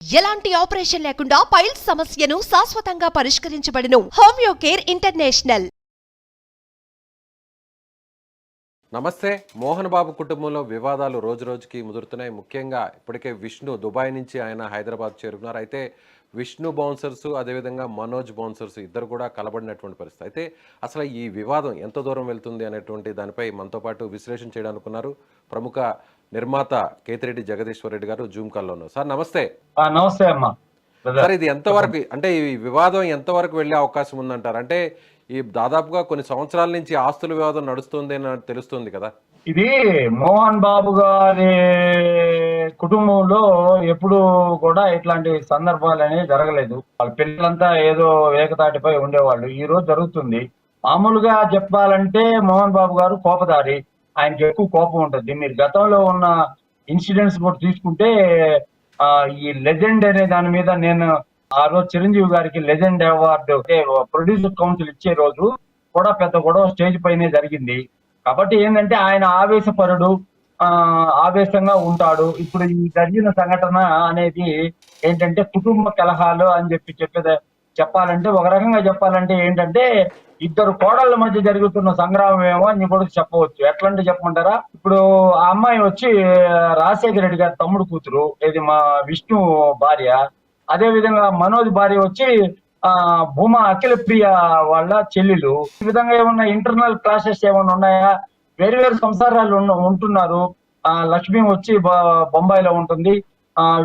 ఎలాంటి ఆపరేషన్ లేకుండా పైల్స్ సమస్యను శాశ్వతంగా పరిష్కరించబడును. Homeo care international. నమస్తే. మోహన్ బాబు కుటుంబంలో వివాదాలు రోజురోజుకి ముదురుతున్నాయి. ముఖ్యంగా ఇప్పటికే విష్ణు దుబాయ్ నుంచి ఆయన హైదరాబాద్ చేరుకున్నారు. అయితే విష్ణు బౌన్సర్స్ అదేవిధంగా మనోజ్ బౌన్సర్స్ ఇద్దరు కూడా కలబడినటువంటి పరిస్థితి. అయితే అసలు ఈ వివాదం ఎంత దూరం వెళ్తుంది అనేటువంటి దానిపై మనతో పాటు విశ్లేషణ చేయడానికి ఉన్నారు ప్రముఖ నిర్మాత కేతిరెడ్డి జగదీశ్వర్ రెడ్డి గారు జూమ్ కాల్లో ఉన్నారు. సార్ నమస్తే. నమస్తే అమ్మా. సార్ ఇది ఎంతవరకు అంటే ఈ వివాదం ఎంతవరకు వెళ్ళే అవకాశం ఉందంటారు? అంటే ఈ దాదాపుగా కొన్ని సంవత్సరాల నుంచి ఆస్తుల వివాదం నడుస్తుంది అని తెలుస్తుంది కదా. ఇది మోహన్ బాబు గారి కుటుంబంలో ఎప్పుడు కూడా ఇట్లాంటి సందర్భాలు అనేవి జరగలేదు. వాళ్ళ పిల్లలంతా ఏదో ఏకతాటిపై ఉండేవాళ్ళు. ఈ రోజు జరుగుతుంది. మామూలుగా చెప్పాలంటే మోహన్ బాబు గారు కోపదారి, ఆయనకి ఎక్కువ కోపం ఉంటుంది. మీరు గతంలో ఉన్న ఇన్సిడెంట్స్ కూడా తీసుకుంటే ఈ లెజెండ్ అనే దాని మీద నేను ఆ రోజు చిరంజీవి గారికి లెజెండ్ అవార్డు ప్రొడ్యూసర్ కౌన్సిల్ ఇచ్చే రోజు కూడా పెద్ద గొడవ స్టేజ్ పైనే జరిగింది. కాబట్టి ఏంటంటే ఆయన ఆవేశపరుడు, ఆవేశంగా ఉంటాడు. ఇప్పుడు ఈ జరిగిన సంఘటన అనేది ఏంటంటే కుటుంబ కలహాలు అని చెప్పాలంటే ఒక రకంగా చెప్పాలంటే ఏంటంటే ఇద్దరు కోడళ్ళ మధ్య జరుగుతున్న సంగ్రామం ఏమో అని కూడా చెప్పవచ్చు. ఎట్లంటే చెప్పమంటారా, ఇప్పుడు ఆ అమ్మాయి వచ్చి రాజశేఖర రెడ్డి గారి తమ్ముడు కూతురు, ఇది మా విష్ణు భార్య. అదే విధంగా మనోజ్ భార్య వచ్చి భూమా అఖిల ప్రియ వాళ్ళ చెల్లెలు. ఈ విధంగా ఏమన్నా ఇంటర్నల్ క్లాషెస్ ఏమన్నా ఉన్నాయా? వేరు వేరు సంసారాలు ఉంటున్నారు. లక్ష్మి వచ్చి బొంబాయిలో ఉంటుంది,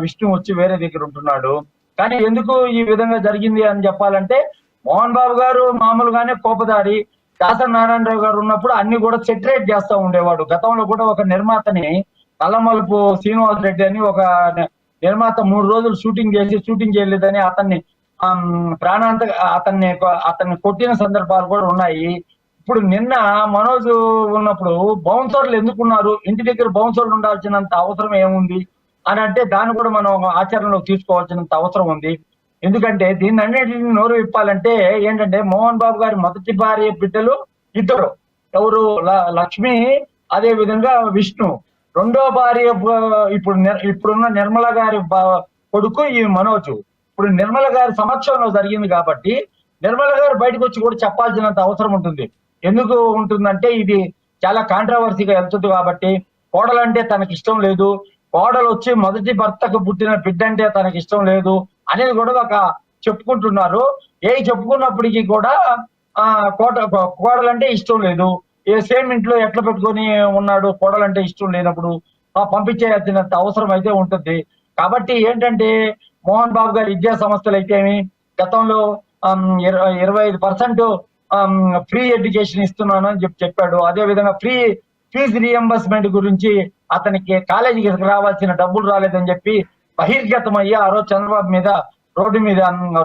విష్ణు వచ్చి వేరే దగ్గర ఉంటున్నాడు. కానీ ఎందుకు ఈ విధంగా జరిగింది అని చెప్పాలంటే మోహన్ బాబు గారు మామూలుగానే కోపదారి. దాసరి నారాయణరావు గారు ఉన్నప్పుడు అన్ని కూడా సెటరేట్ చేస్తూ ఉండేవాడు. గతంలో కూడా ఒక నిర్మాతని నల్లమలుపు శ్రీనివాస్ రెడ్డి అని ఒక నిర్మాత 3 రోజులు షూటింగ్ చేయలేదని అతన్ని అతన్ని కొట్టిన సందర్భాలు కూడా ఉన్నాయి. ఇప్పుడు నిన్న మనోజ్ ఉన్నప్పుడు బౌన్సర్లు ఎందుకున్నారు, ఇంటి దగ్గర బౌన్సర్లు ఉండాల్సినంత అవసరం ఏముంది అని అంటే దాన్ని కూడా మనం ఆచరణలోకి తీసుకోవాల్సినంత అవసరం ఉంది. ఎందుకంటే దీన్ని అన్నిటిని నోరు విప్పాలంటే ఏంటంటే మోహన్ బాబు గారి మొదటి భార్య బిడ్డలు ఇద్దరు, ఎవరు లక్ష్మి, అదే విధంగా విష్ణు. రెండో భార్య ఇప్పుడున్న నిర్మల గారి కొడుకు ఈ మనోజ్. ఇప్పుడు నిర్మల గారి సమక్షంలో జరిగింది కాబట్టి నిర్మల గారు బయటకు వచ్చి కూడా చెప్పాల్సినంత అవసరం ఉంటుంది. ఎందుకు ఉంటుందంటే ఇది చాలా కాంట్రవర్సీగా వెళ్తుంది కాబట్టి. కోడలంటే తనకి ఇష్టం లేదు, కోడలు వచ్చి మొదటి భర్తకు పుట్టిన బిడ్డ అంటే తనకి ఇష్టం లేదు అనేది కూడా ఒక చెప్పుకుంటున్నారు. చెప్పుకున్నప్పటికీ కూడా కోడలంటే ఇష్టం లేదు. సేమ్ ఇంట్లో ఎట్లా పెట్టుకొని ఉన్నాడు, కోడలంటే ఇష్టం లేనప్పుడు పంపించేయాల్సినంత అవసరం అయితే ఉంటుంది. కాబట్టి ఏంటంటే మోహన్ బాబు గారి విద్యా సంస్థలు అయితేమి గతంలో 25% ఫ్రీ ఎడ్యుకేషన్ ఇస్తున్నాను అని చెప్పాడు. అదే విధంగా ఫీజు రియంబర్స్మెంట్ గురించి అతనికి కాలేజీకి రావాల్సిన డబ్బులు రాలేదని చెప్పి బహిర్గతమయ్యి ఆ రోజు చంద్రబాబు మీద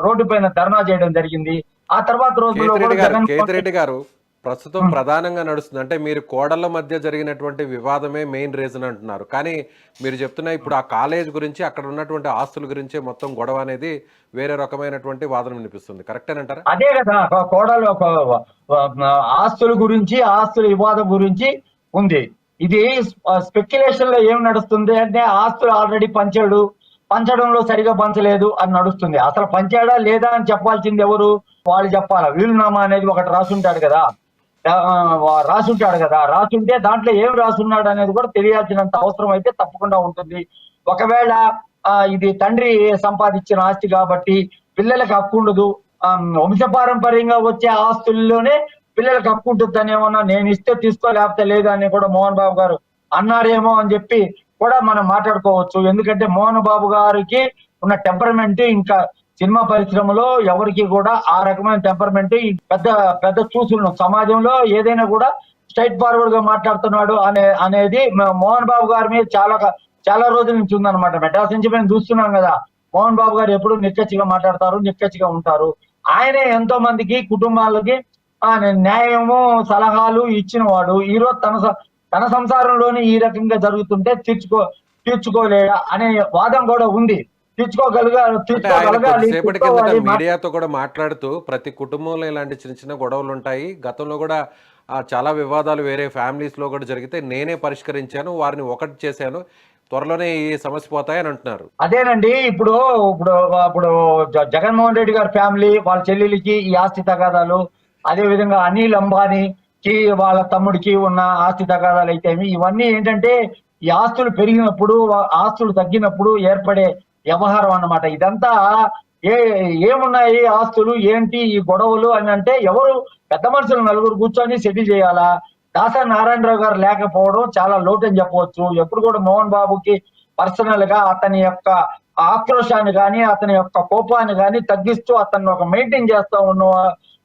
రోడ్డు పైన ధర్నా చేయడం జరిగింది. ఆ తర్వాత రోజుల్లో కేతిరెడ్డి గారు ప్రస్తుతం ప్రధానంగా నడుస్తుంది అంటే మీరు కోడళ్ల మధ్య జరిగినటువంటి వివాదమే మెయిన్ రీజన్ అంటున్నారు. కానీ మీరు చెప్తున్న ఇప్పుడు ఆ కాలేజ్ గురించి అక్కడ ఉన్నటువంటి ఆస్తుల గురించి మొత్తం గొడవ అనేది వేరే రకమైనటువంటి వాదన వినిపిస్తుంది. కరెక్టేనంటారా? అదే కదా, కోడలు ఆస్తుల గురించి, ఆస్తుల వివాదం గురించి ఉంది. ఇది స్పెక్యులేషన్ లో ఏం నడుస్తుంది అంటే ఆస్తులు ఆల్రెడీ పంచడంలో సరిగా పంచలేదు అని నడుస్తుంది. అసలు పంచాడా లేదా అని చెప్పాల్సింది ఎవరు? వాళ్ళు చెప్పాలా. వీలునామా అనేది ఒకటి రాసుంటాడు కదా, రాసుంటే దాంట్లో ఏం రాసున్నాడు అనేది కూడా తెలియాల్సినంత అవసరం అయితే తప్పకుండా ఉంటుంది. ఒకవేళ ఇది తండ్రి సంపాదించిన ఆస్తి కాబట్టి పిల్లలకు హక్కు ఉండదు, వంశపారంపర్యంగా వచ్చే ఆస్తుల్లోనే పిల్లలకు హక్కు ఉంటుందని ఏమన్నా నేను ఇస్తే తీసుకో లేకపోతే లేదు అని కూడా మోహన్ బాబు గారు అన్నారేమో అని చెప్పి కూడా మనం మాట్లాడుకోవచ్చు. ఎందుకంటే మోహన్ బాబు గారికి ఉన్న టెంపర్మెంట్ ఇంకా సినిమా పరిశ్రమలో ఎవరికి కూడా ఆ రకమైన టెంపర్మెంట్ పెద్ద చూసున్నాం. సమాజంలో ఏదైనా కూడా స్ట్రైట్ ఫార్వర్డ్ గా మాట్లాడుతున్నాడు అనేది మోహన్ బాబు గారి మీద చాలా రోజుల నుంచి ఉందన్నమాట. మెడ్రాస్ నుంచి మేము చూస్తున్నాం కదా, మోహన్ బాబు గారు ఎప్పుడు నిక్కచ్చిగా మాట్లాడతారు, నిక్కచ్చిగా ఉంటారు. ఆయనే ఎంతో మందికి కుటుంబాలకి న్యాయము సలహాలు ఇచ్చిన వాడు. ఈ రోజు తన సంసారంలోనే ఈ రకంగా జరుగుతుంటే తీర్చుకోలేడా అనే వాదం కూడా ఉంది. మీడియాతో కూడా మాట్లాడుతూ ప్రతి కుటుంబంలో ఇలాంటి చిన్న చిన్న గొడవలు ఉంటాయి, గతంలో కూడా చాలా వివాదాలు వేరే ఫ్యామిలీస్ లో కూడా జరిగితే నేనే పరిష్కరించాను, వారిని ఒకటి చేశాను, త్వరలోనే ఈ సమస్య పోతాయని అంటున్నారు. అదేనండి. ఇప్పుడు ఇప్పుడు ఇప్పుడు జగన్మోహన్ రెడ్డి గారి ఫ్యామిలీ వాళ్ళ చెల్లెలికి ఈ ఆస్తి తగాదాలు, అదే విధంగా అనిల్ అంబానీకి వాళ్ళ తమ్ముడికి ఉన్న ఆస్తి తగాదాలు అయితేమి, ఇవన్నీ ఏంటంటే ఈ ఆస్తులు పెరిగినప్పుడు ఆస్తులు తగ్గినప్పుడు ఏర్పడే వ్యవహారం అన్నమాట. ఇదంతా ఏ ఏమున్నాయి ఆస్తులు ఏంటి ఈ గొడవలు అని అంటే, ఎవరు పెద్ద మనుషులు నలుగురు కూర్చొని సెటిల్ చేయాలా. దాసరి నారాయణరావు గారు లేకపోవడం చాలా లోటు అని చెప్పవచ్చు. ఎప్పుడు కూడా మోహన్ బాబుకి పర్సనల్ గా అతని యొక్క ఆక్రోశాన్ని కానీ అతని యొక్క కోపాన్ని కానీ తగ్గిస్తూ అతన్ని ఒక మెయింటైన్ చేస్తూ ఉన్న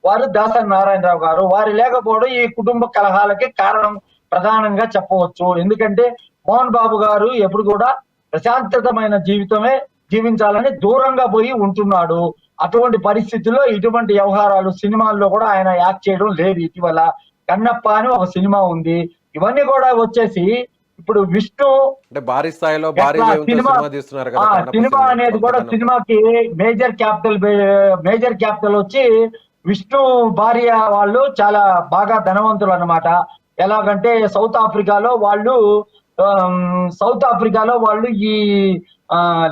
వారు దాసరి నారాయణరావు గారు. వారు లేకపోవడం ఈ కుటుంబ కలహాలకి కారణం ప్రధానంగా చెప్పవచ్చు. ఎందుకంటే మోహన్ బాబు గారు ఎప్పుడు కూడా ప్రశాంతతమైన జీవితమే జీవించాలని దూరంగా పోయి ఉంటున్నాడు. అటువంటి పరిస్థితుల్లో ఇటువంటి వ్యవహారాలు సినిమాల్లో కూడా ఆయన యాక్ట్ చేయడం లేదు. ఇటీవల కన్నప్ప అని ఒక సినిమా ఉంది. ఇవన్నీ కూడా వచ్చేసి ఇప్పుడు విష్ణు అంటే భారీ స్థాయిలో భారీ వ్యయంతో సినిమా సినిమా తీస్తున్నారు కదా కన్నప్ప సినిమా సినిమా, అనేది కొత్త కూడా కన్నప్ప. సినిమాకి మేజర్ క్యాపిటల్ వచ్చి విష్ణు భార్య వాళ్ళు చాలా బాగా ధనవంతులు అన్నమాట. ఎలాగంటే సౌత్ ఆఫ్రికాలో వాళ్ళు ఈ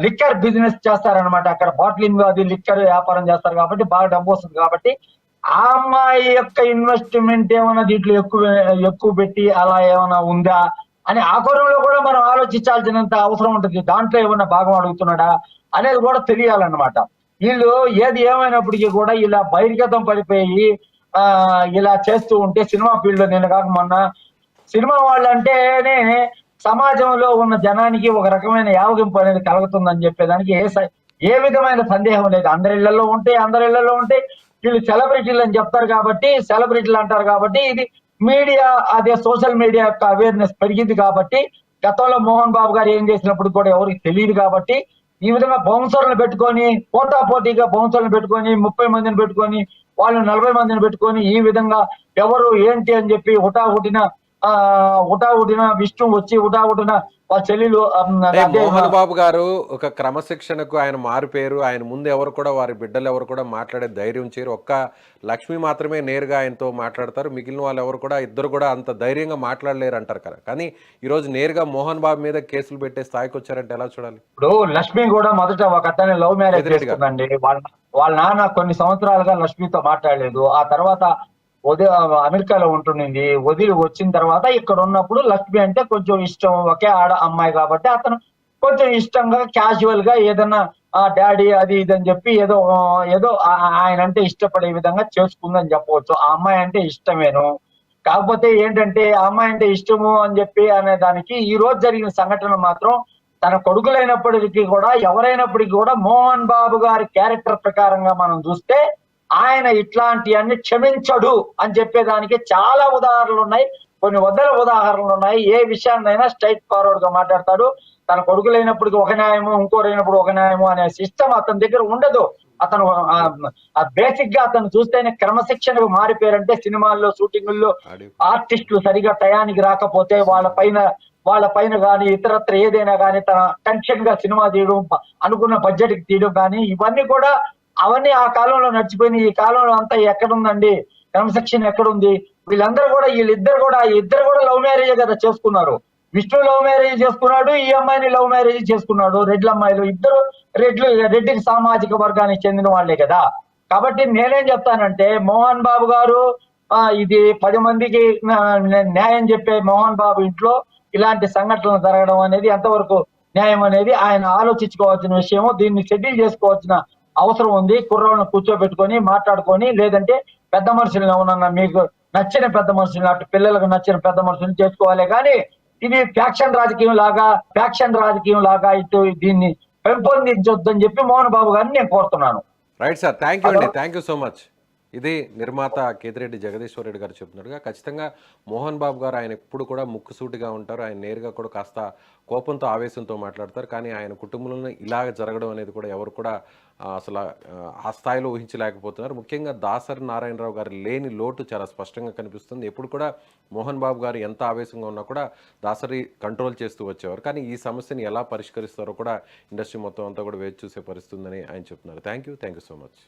లిక్కర్ బిజినెస్ చేస్తారనమాట. అక్కడ బాటిలింగ్ అది లిక్కర్ వ్యాపారం చేస్తారు కాబట్టి బాగా డబ్బు వస్తుంది కాబట్టి ఆ అమ్మాయి యొక్క ఇన్వెస్ట్మెంట్ ఏమైనా దీంట్లో ఎక్కువ పెట్టి అలా ఏమైనా ఉందా అని ఆ కోణంలో కూడా మనం ఆలోచించాల్సినంత అవసరం ఉంటుంది. దాంట్లో ఏమైనా భాగం అడుగుతున్నాడా అనేది కూడా తెలియాలన్నమాట. వీళ్ళు ఏది ఏమైనప్పటికీ కూడా ఇలా బహిర్గతం పడిపోయి ఇలా చేస్తూ ఉంటే సినిమా ఫీల్డ్ లో నేను కాక మొన్న సినిమా వాళ్ళు అంటేనే సమాజంలో ఉన్న జనానికి ఒక రకమైన యావగింపు అనేది కలుగుతుందని చెప్పేదానికి ఏ విధమైన సందేహం లేదు. అందరి ఇళ్లలో ఉంటే వీళ్ళు సెలబ్రిటీలు అని చెప్తారు కాబట్టి సెలబ్రిటీలు అంటారు కాబట్టి ఇది మీడియా అదే సోషల్ మీడియా యొక్క అవేర్నెస్ పెరిగింది కాబట్టి గతంలో మోహన్ బాబు గారు ఏం చేసినప్పుడు కూడా ఎవరికి తెలియదు కాబట్టి ఈ విధంగా బౌన్సర్లను పెట్టుకొని పోటాపోటీగా బౌన్సర్లను పెట్టుకొని 30 మందిని పెట్టుకొని వాళ్ళు 40 మందిని పెట్టుకొని ఈ విధంగా ఎవరు ఏంటి అని చెప్పి హుటాహుటిన విష్ణు వచ్చి హుటాహుటిన వాళ్ళ చెల్లెలు మోహన్ బాబు గారు ఒక క్రమశిక్షణకు ఆయన మారిపోయారు. ఆయన ముందు ఎవరు కూడా వారి బిడ్డలు ఎవరు కూడా మాట్లాడే ధైర్యం చేయరు. ఒక్క లక్ష్మి మాత్రమే నేరుగా ఆయనతో మాట్లాడతారు. మిగిలిన వాళ్ళు ఎవరు కూడా ఇద్దరు కూడా అంత ధైర్యంగా మాట్లాడలేరు అంటారు కదా. కానీ ఈరోజు నేరుగా మోహన్ బాబు మీద కేసులు పెట్టే స్థాయికి వచ్చారంటే ఎలా చూడాలి? ఇప్పుడు లక్ష్మి కూడా మొదట ఒక అతన్ని లవ్ మ్యారేజ్ చేసుకుందండి. వాళ్ళ నాన్న కొన్ని సంవత్సరాలుగా లక్ష్మితో మాట్లాడలేదు. ఆ తర్వాత అమెరికాలో ఉంటుండింది. వదిలి వచ్చిన తర్వాత ఇక్కడ ఉన్నప్పుడు లక్ష్మి అంటే కొంచెం ఇష్టం. ఒకే అమ్మాయి కాబట్టి అతను కొంచెం ఇష్టంగా క్యాజువల్ గా ఏదన్నా డాడీ అది ఇది అని చెప్పి ఏదో ఆయన అంటే ఇష్టపడే విధంగా చేసుకుందని చెప్పవచ్చు. ఆ అమ్మాయి అంటే ఇష్టమేను. కాకపోతే ఏంటంటే ఆ అమ్మాయి అంటే ఇష్టము అని చెప్పి అనే దానికి ఈ రోజు జరిగిన సంఘటన మాత్రం తన కొడుకులైనప్పటికీ కూడా ఎవరైనప్పటికీ కూడా మోహన్ బాబు గారి క్యారెక్టర్ ప్రకారంగా మనం చూస్తే ఆయన ఇట్లాంటివన్నీ క్షమించడు అని చెప్పేదానికి చాలా ఉదాహరణలు ఉన్నాయి. కొన్ని వందల ఉదాహరణలు ఉన్నాయి. ఏ విషయాన్నైనా స్ట్రైట్ ఫార్వర్డ్ గా మాట్లాడతాడు. తన కొడుకులైనప్పటికీ ఒక న్యాయము, ఇంకోరైనప్పుడు ఒక న్యాయము అనే సిస్టమ్ అతని దగ్గర ఉండదు. అతను బేసిక్ గా అతను చూస్తేనే క్రమశిక్షణకు మారిపోయారంటే సినిమాల్లో షూటింగుల్లో ఆర్టిస్టులు సరిగా టయానికి రాకపోతే వాళ్ళ పైన కానీ ఇతరత్ర ఏదైనా కానీ తన టెన్షన్ గా సినిమా తీయడం, అనుకున్న బడ్జెట్ కి తీయడం కానీ ఇవన్నీ కూడా అవన్నీ ఆ కాలంలో నడిచిపోయినాయి. ఈ కాలంలో అంతా ఎక్కడుందండి క్రమశిక్షణ ఎక్కడుంది? వీళ్ళిద్దరు కూడా లవ్ మ్యారేజ్ కదా చేసుకున్నారు. విష్ణు లవ్ మ్యారేజ్ చేసుకున్నాడు, ఈ అమ్మాయిని లవ్ మ్యారేజ్ చేసుకున్నాడు. రెడ్ల అమ్మాయిలు ఇద్దరు రెడ్డికి సామాజిక వర్గానికి చెందిన వాళ్ళే కదా. కాబట్టి నేనేం చెప్తానంటే మోహన్ బాబు గారు ఇది 10 మందికి న్యాయం చెప్పే మోహన్ బాబు ఇంట్లో ఇలాంటి సంఘటనలు జరగడం అనేది ఎంతవరకు న్యాయం అనేది ఆయన ఆలోచించుకోవాల్సిన విషయము. దీన్ని సెటిల్ చేసుకోవాల్సిన అవసరం ఉంది. కుర్రోళ్ళను కూర్చోబెట్టుకొని మాట్లాడుకొని, లేదంటే పెద్ద మనుషులను ఏమన్నా మీకు నచ్చిన పెద్ద మనుషులు అటు పిల్లలకు నచ్చిన పెద్ద మనుషులు చేసుకోవాలి. కానీ ఇది ఫ్యాక్షన్ రాజకీయం లాగా ఇటు దీన్ని పెంపొందించొద్దని చెప్పి మోహన్ బాబు గారిని నేను కోరుతున్నాను. రైట్ సార్, థ్యాంక్ యూ అండి, థ్యాంక్ యూ సో మచ్. ఇది నిర్మాత కేతిరెడ్డి జగదీశ్వర్ రెడ్డి గారు చెప్తున్నట్టుగా ఖచ్చితంగా మోహన్ బాబు గారు ఆయన ఎప్పుడు కూడా ముక్కుసూటిగా ఉంటారు. ఆయన నేరుగా కూడా కాస్త కోపంతో ఆవేశంతో మాట్లాడతారు. కానీ ఆయన కుటుంబంలో ఇలాగ జరగడం అనేది కూడా ఎవరు కూడా అసలు ఆ స్థాయిలో ఊహించలేకపోతున్నారు. ముఖ్యంగా దాసరి నారాయణరావు గారు లేని లోటు చాలా స్పష్టంగా కనిపిస్తుంది. ఎప్పుడు కూడా మోహన్ బాబు గారు ఎంత ఆవేశంగా ఉన్నా కూడా దాసరి కంట్రోల్ చేస్తూ వచ్చేవారు. కానీ ఈ సమస్యని ఎలా పరిష్కరిస్తారో కూడా ఇండస్ట్రీ మొత్తం అంతా కూడా వేచి చూసే పరిస్థితుందని ఆయన చెప్తున్నారు. Thank you so much.